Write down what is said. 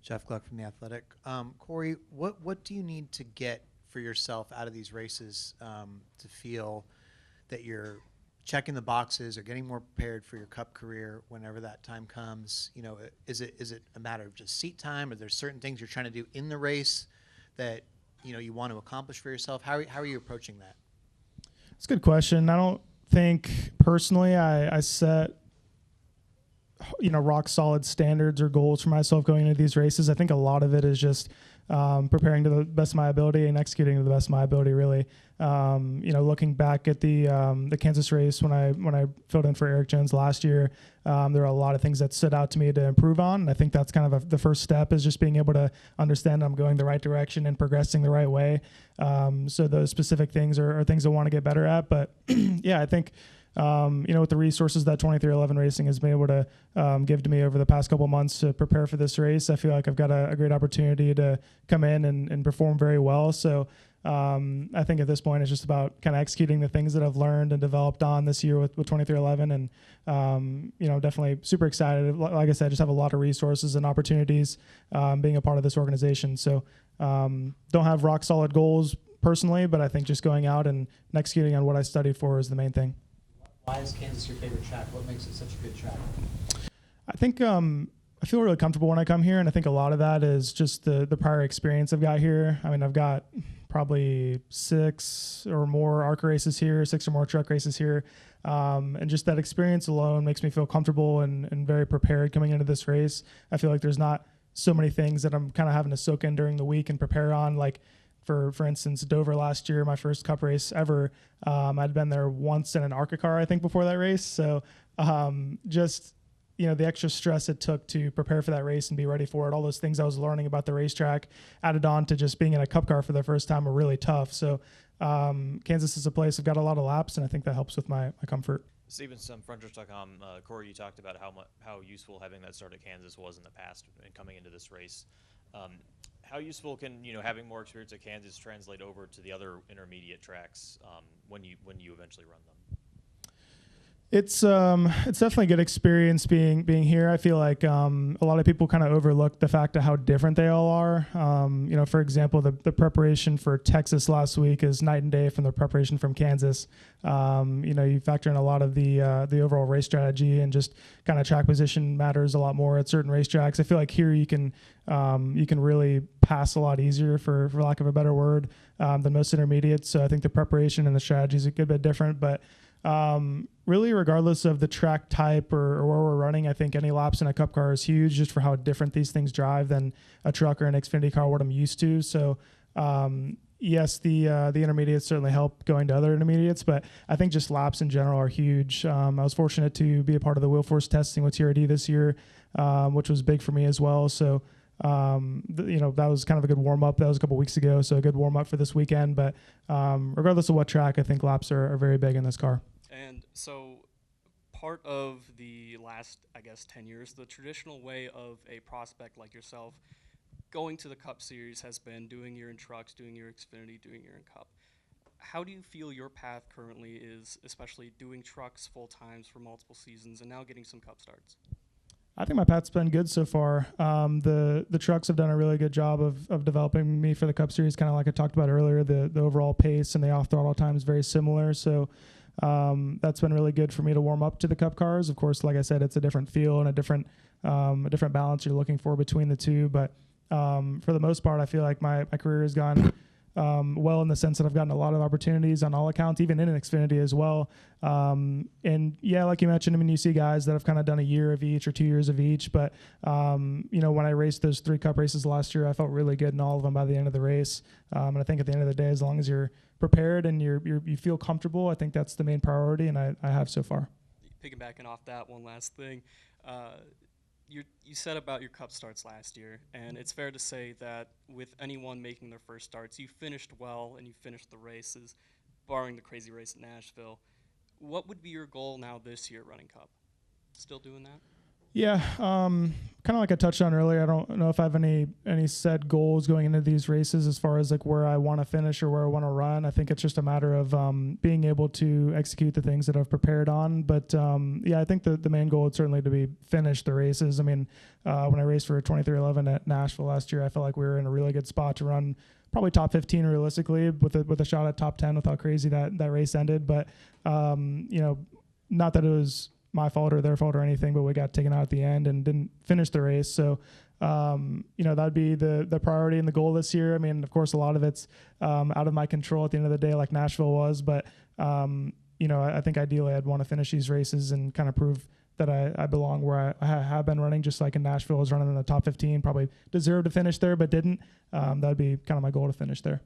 Jeff Gluck from The Athletic. Corey, what do you need to get for yourself out of these races to feel that you're checking the boxes or getting more prepared for your Cup career whenever that time comes? You know, is it a matter of just seat time, or there's certain things you're trying to do in the race that you want to accomplish for yourself? How are you approaching that? It's a good question. I don't think personally I set rock solid standards or goals for myself going into these races. I think a lot of it is just preparing to the best of my ability and executing to the best of my ability, really. Looking back at the Kansas race when I filled in for Eric Jones last year, there were a lot of things that stood out to me to improve on. And I think that's kind of the first step, is just being able to understand I'm going the right direction and progressing the right way. So those specific things are things I want to get better at. But yeah, I think with the resources that 2311 Racing has been able to give to me over the past couple of months to prepare for this race, I feel like I've got a great opportunity to come in and perform very well. So I think at this point it's just about kind of executing the things that I've learned and developed on this year with 2311, and definitely super excited. Like I said, just have a lot of resources and opportunities being a part of this organization. So don't have rock solid goals personally, but I think just going out and executing on what I studied for is the main thing. Why is Kansas your favorite track? What makes it such a good track? I think I feel really comfortable when I come here, and I think a lot of that is just the prior experience I've got here. I mean, I've got probably 6 or more ARCA races here, 6 or more truck races here, and just that experience alone makes me feel comfortable and very prepared coming into this race. I feel like there's not so many things that I'm kind of having to soak in during the week and prepare on, like for instance, Dover last year, my first Cup race ever. I'd been there once in an ARCA car, I think, before that race. So just the extra stress it took to prepare for that race and be ready for it, all those things I was learning about the racetrack added on to just being in a Cup car for the first time were really tough. So Kansas is a place I've got a lot of laps, and I think that helps with my comfort. Stevens from FrontStretch.com, Corey, you talked about how useful having that start at Kansas was in the past and coming into this race. How useful can having more experience at Kansas translate over to the other intermediate tracks when you eventually run them? It's definitely a good experience being here. I feel like a lot of people kind of overlook the fact of how different they all are. For example, the preparation for Texas last week is night and day from the preparation from Kansas. You factor in a lot of the overall race strategy, and just kind of track position matters a lot more at certain racetracks. I feel like here you can really pass a lot easier, for lack of a better word, than most intermediates. So I think the preparation and the strategy is a good bit different, but really, regardless of the track type or where we're running, I think any laps in a Cup car is huge, just for how different these things drive than a truck or an Xfinity car, what I'm used to. So yes, the intermediates certainly help going to other intermediates, but I think just laps in general are huge. I was fortunate to be a part of the wheel force testing with TRD this year, which was big for me as well. So that was kind of a good warm-up. That was a couple weeks ago, so a good warm-up for this weekend. But regardless of what track, I think laps are very big in this car. And so part of the last, 10 years, the traditional way of a prospect like yourself going to the Cup Series has been doing your in trucks, doing your Xfinity, doing your in Cup. How do you feel your path currently is, especially doing trucks full times for multiple seasons and now getting some Cup starts? I think my path's been good so far. The trucks have done a really good job of developing me for the Cup Series, kind of like I talked about earlier. The overall pace and the off-throttle time is very similar, so that's been really good for me to warm up to the Cup cars. Of course, like I said, it's a different feel and a different balance you're looking for between the two, but for the most part, I feel like my career has gone well, in the sense that I've gotten a lot of opportunities on all accounts, even in an Xfinity as well. And yeah, like you mentioned, you see guys that have kind of done a year of each or 2 years of each. But, when I raced those 3 Cup races last year, I felt really good in all of them by the end of the race. And I think at the end of the day, as long as you're prepared and you feel comfortable, I think that's the main priority, and I have so far. Piggybacking off that, one last thing. You said about your Cup starts last year, and it's fair to say that with anyone making their first starts, you finished well and you finished the races, barring the crazy race at Nashville. What would be your goal now this year running Cup? Still doing that? Yeah, kind of like I touched on earlier. I don't know if I have any set goals going into these races as far as like where I want to finish or where I want to run. I think it's just a matter of being able to execute the things that I've prepared on. But yeah, I think the main goal is certainly to be finish the races. I mean, when I raced for 2311 at Nashville last year, I felt like we were in a really good spot to run probably top 15 realistically with a shot at top 10 with how crazy that race ended. But you know, not that it was my fault or their fault or anything, but we got taken out at the end and didn't finish the race. So, you know, that'd be the priority and the goal this year. I mean, of course, a lot of it's out of my control at the end of the day, like Nashville was. But, you know, I think ideally I'd want to finish these races and kind of prove that I belong where I have been running, just like in Nashville. I was running in the top 15, probably deserved to finish there, but didn't. That'd be kind of my goal to finish there.